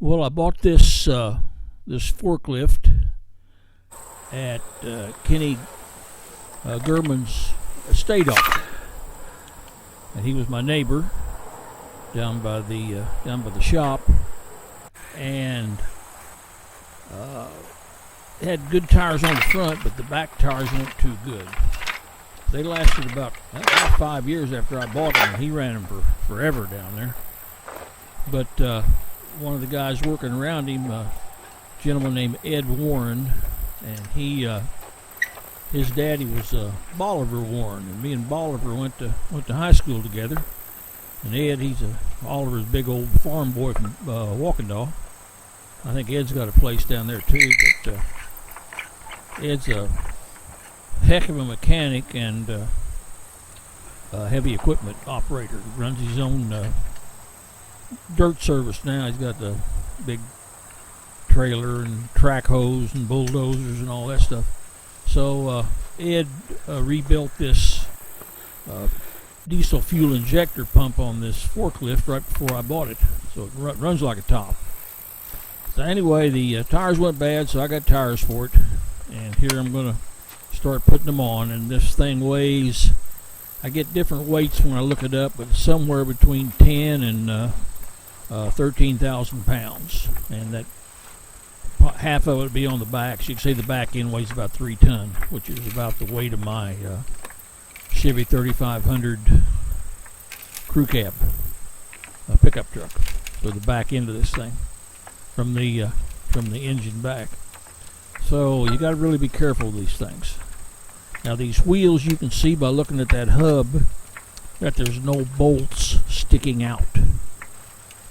Well, I bought this forklift at Kenny German's estate auction, and he was my neighbor down by the shop, and it had good tires on the front, but the back tires weren't too good. They lasted about 5 years after I bought them, and he ran them for forever down there. But one of the guys working around him, a gentleman named Ed Warren, and his daddy was Bolivar Warren, and me and Bolivar went to high school together. And Ed, he's Oliver's big old farm boy from Walkendall. I think Ed's got a place down there too, but Ed's a heck of a mechanic and heavy equipment operator. He runs his own dirt service now. He's got the big trailer and track hose and bulldozers and all that stuff. So Ed rebuilt this diesel fuel injector pump on this forklift right before I bought it, so it runs like a top. So anyway, the tires went bad, so I got tires for it, and here I'm going to start putting them on. And this thing weighs, I get different weights when I look it up, but somewhere between 10 and 13,000 pounds, and that half of it would be on the back. So you can say the back end weighs about 3 tons, which is about the weight of my Chevy 3500 crew cab pickup truck. So the back end of this thing from the engine back. So you got to really be careful of these things. Now these wheels, you can see by looking at that hub that there's no bolts sticking out.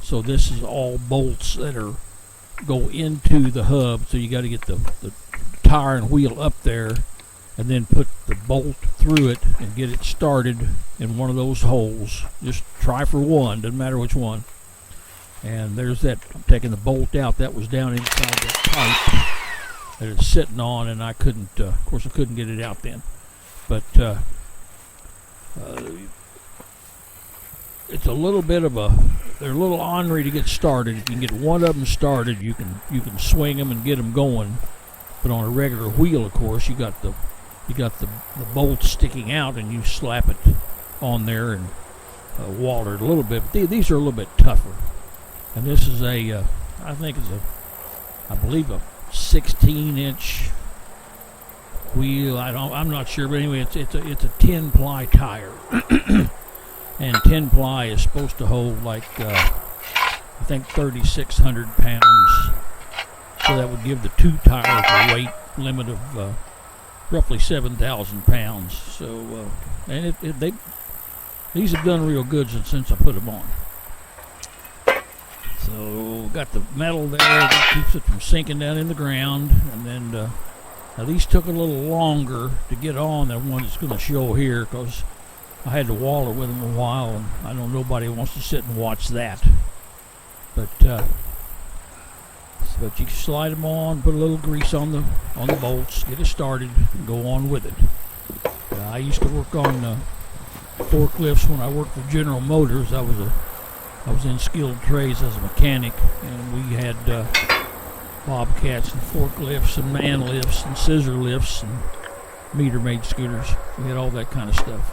So this is all bolts that go into the hub. So you got to get the tire and wheel up there, and then put the bolt through it and get it started in one of those holes. Just try for one, doesn't matter which one. And there's that. I'm taking the bolt out. That was down inside that pipe that it's sitting on, and I couldn't, of course I couldn't get it out then. But it's a little bit of they're a little ornery to get started. If you can get one of them started, you can swing them and get them going. But on a regular wheel, of course, you got the bolt sticking out, and you slap it on there and water it a little bit. But these are a little bit tougher. And this is I think it's I believe a 16-inch wheel. I'm not sure, but anyway, it's a 10-ply tire, and 10-ply is supposed to hold like I think 3,600 pounds. So that would give the two tires a weight limit of roughly 7,000 pounds. So and these have done real good since I put them on. So got the metal there that keeps it from sinking down in the ground, and then now these took a little longer to get on than one that's going to show here, because I had to waller with them a while, and I know nobody wants to sit and watch that. But you can slide them on, put a little grease on the bolts, get it started, and go on with it. I used to work on forklifts when I worked for General Motors. I was in skilled trades as a mechanic, and we had bobcats and forklifts and man lifts and scissor lifts and meter maid scooters. We had all that kind of stuff.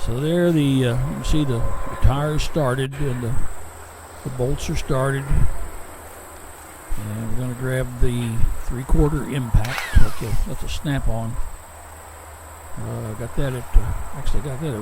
So there, you can see the tires started, and the bolts are started. And we're going to grab the 3/4 impact. That's a snap-on. Got that at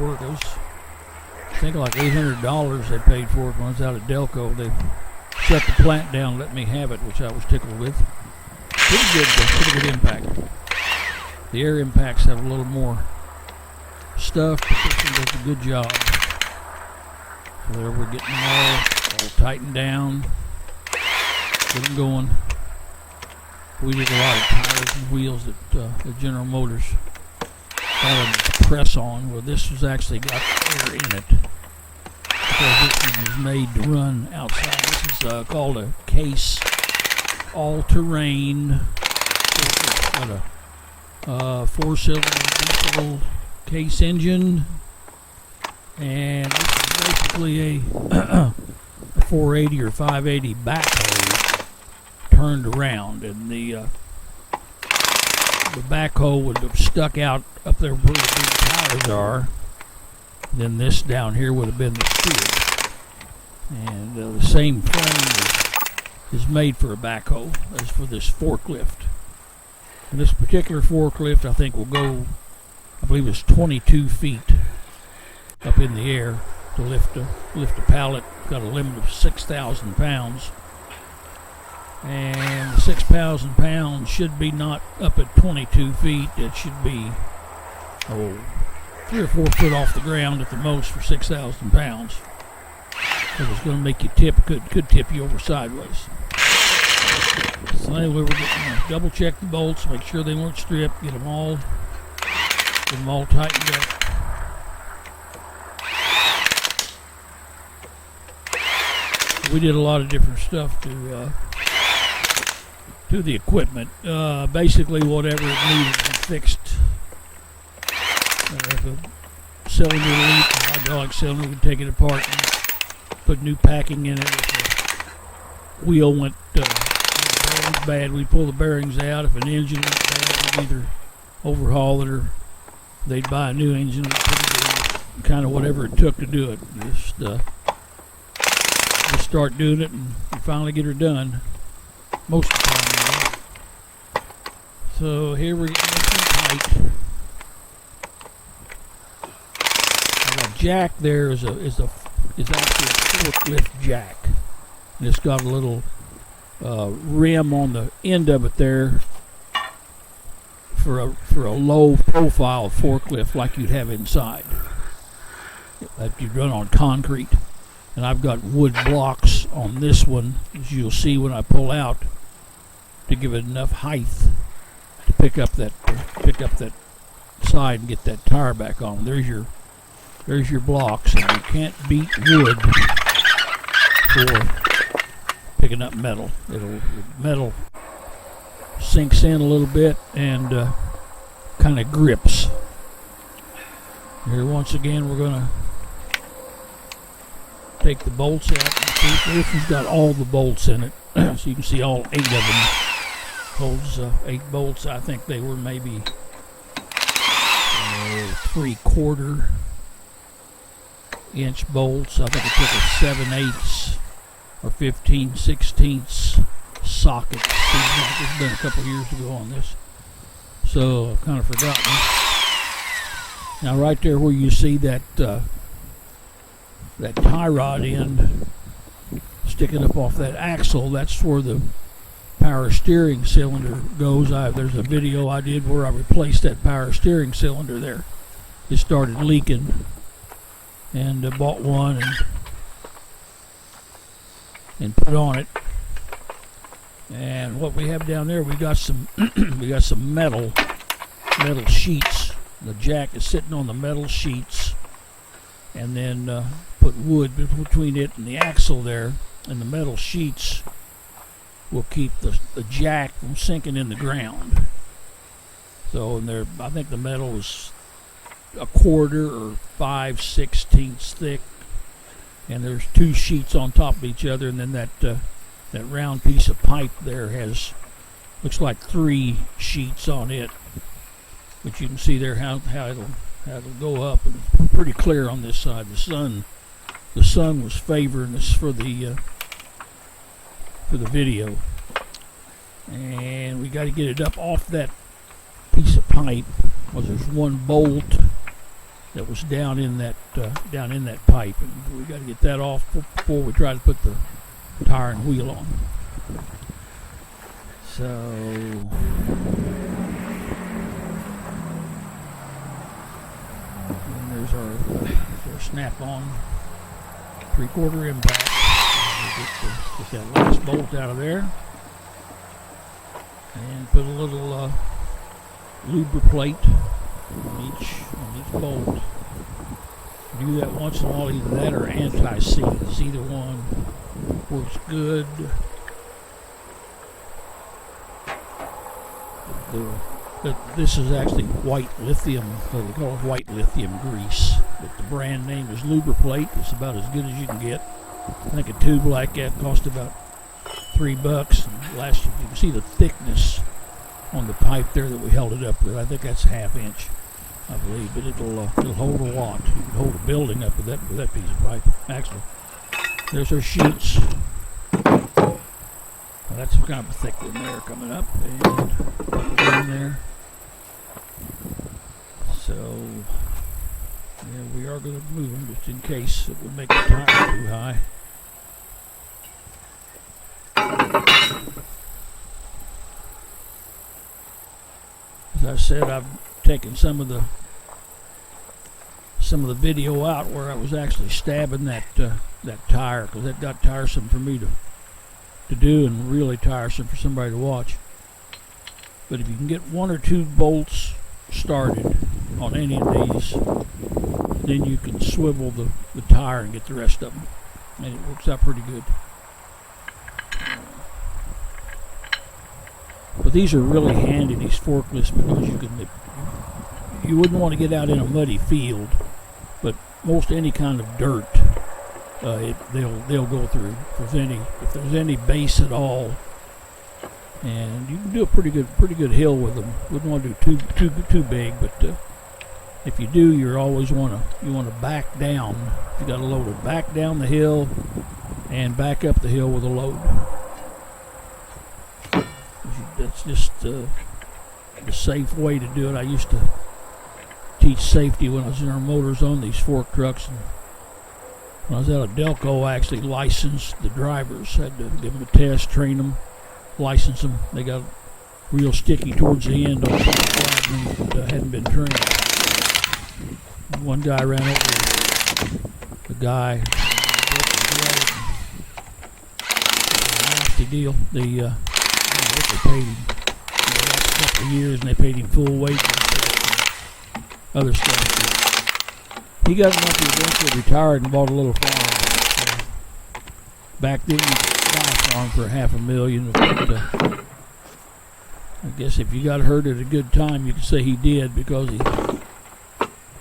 work. It was, I think, like $800 they paid for it when I was out at Delco. They shut the plant down, let me have it, which I was tickled with. Pretty good impact. The air impacts have a little more stuff, but this one does a good job. So there, we're getting them all tightened down. Get them going. We did a lot of tires and wheels at General Motors. Call them press on. Well, this has actually got air in it, because this one is made to run outside. This is called a Case All-Terrain. It's got a 4-cylinder diesel Case engine, and this is basically a a 480 or 580 backhoe turned around, and the backhoe would have stuck out up there where the big tires are. Then this down here would have been the skid. And the same frame is made for a backhoe as for this forklift. And this particular forklift, I think, will go, I believe it's 22 feet up in the air to lift a pallet. Got a limit of 6,000 pounds. And the 6,000 pounds should be not up at 22 feet. It should be 3 or 4 foot off the ground at the most for 6,000 pounds. Because it's going to make you tip, could tip you over sideways. So anyway, we're going to double check the bolts, make sure they weren't stripped, get them all tightened up. We did a lot of different stuff to the equipment. Basically, whatever it needed to be fixed. If a cylinder leak, a hydraulic cylinder, we'd take it apart and put new packing in it. If the wheel went bearings bad, we'd pull the bearings out. If an engine went bad, we'd either overhaul it or they'd buy a new engine. Kind of whatever it took to do it. Just start doing it and finally get her done. Most of the time, anyway. So here we're getting this one tight. The jack there is actually a forklift jack, and it's got a little rim on the end of it there for a low profile forklift like you'd have inside that you'd run on concrete. And I've got wood blocks on this one, as you'll see when I pull out, to give it enough height to pick up that side and get that tire back on. There's your blocks, and you can't beat wood for picking up metal. Metal sinks in a little bit and kind of grips. Here, once again, we're gonna take the bolts out. This one's got all the bolts in it, so you can see all 8 of them. Holds 8 bolts. I think they were maybe 3/4 inch bolts. I think it took a 7/8 or 15/16 socket. It's been a couple years ago on this, so I've kind of forgotten. Now right there where you see that tie rod end sticking up off that axle, that's where the power steering cylinder goes. There's a video I did where I replaced that power steering cylinder there. It started leaking, and bought one and put on it. And what we have down there, we got some metal sheets. The jack is sitting on the metal sheets, and then put wood between it and the axle there, and the metal sheets will keep the jack from sinking in the ground. So, and I think the metal was 1/4 or 5/16 thick, and there's 2 sheets on top of each other, and then that round piece of pipe there looks like 3 sheets on it, but you can see there how it'll go up, and it's pretty clear on this side. The sun was favoring this for the video, and we got to get it up off that piece of pipe, because there's one bolt that was down in that pipe, and we got to get that off before we try to put the tire and wheel on. So and there's our snap-on 3/4 impact. Get that last bolt out of there, and put a little lubber plate on each bolt. Do that once in a while, either that or anti-seize. Either one works good. This is actually white lithium, they call it white lithium grease. But the brand name is Lubber Plate. It's about as good as you can get. I think a tube like that cost about $3. And last, you can see the thickness on the pipe there that we held it up with. I think that's 1/2 inch, I believe, but it'll hold a lot. You can hold a building up with that piece of pipe. Actually, there's our chutes. Well, that's kind of a thick one there coming up, and put it in there. So yeah, we are going to move them just in case it would make the tire too high. As I said, I've taken some of the video out where I was actually stabbing that tire, because that got tiresome for me to do, and really tiresome for somebody to watch. But if you can get 1 or 2 bolts started on any of these, then you can swivel the tire and get the rest of them, and it works out pretty good. But these are really handy, these forklifts, because you wouldn't want to get out in a muddy field, but most any kind of dirt they'll go through if there's any base at all, and you can do a pretty good hill with them. Wouldn't want to do too big, but if you do, you always want to back down. You got to load it back down the hill and back up the hill with a load. That's just the safe way to do it. I used to teach safety when I was in our motors on these fork trucks, and when I was out of Delco, I actually licensed the drivers. Had to give them a test, train them, license them. They got real sticky towards the end on that hadn't been trained. One guy ran over the guy. Nasty deal. They paid him a couple of years, and they paid him full wage and other stuff. He got enough, he eventually retired and bought a little farm. Back then, you could buy a farm for $500,000. But, I guess if you got hurt at a good time, you could say he did, because he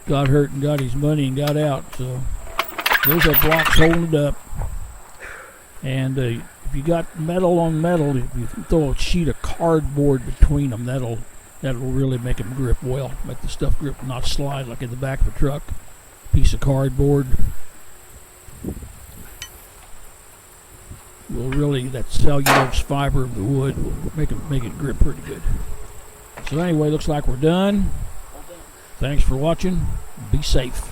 got hurt and got his money and got out. So those are blocks holding it up. And if you got metal on metal, if you throw a sheet of cardboard between them, that'll really make them grip well. Make the stuff grip, not slide like in the back of a truck. Piece of cardboard will really, that cellulose fiber of the wood will make it grip pretty good. So anyway, looks like we're done. Thanks for watching. Be safe.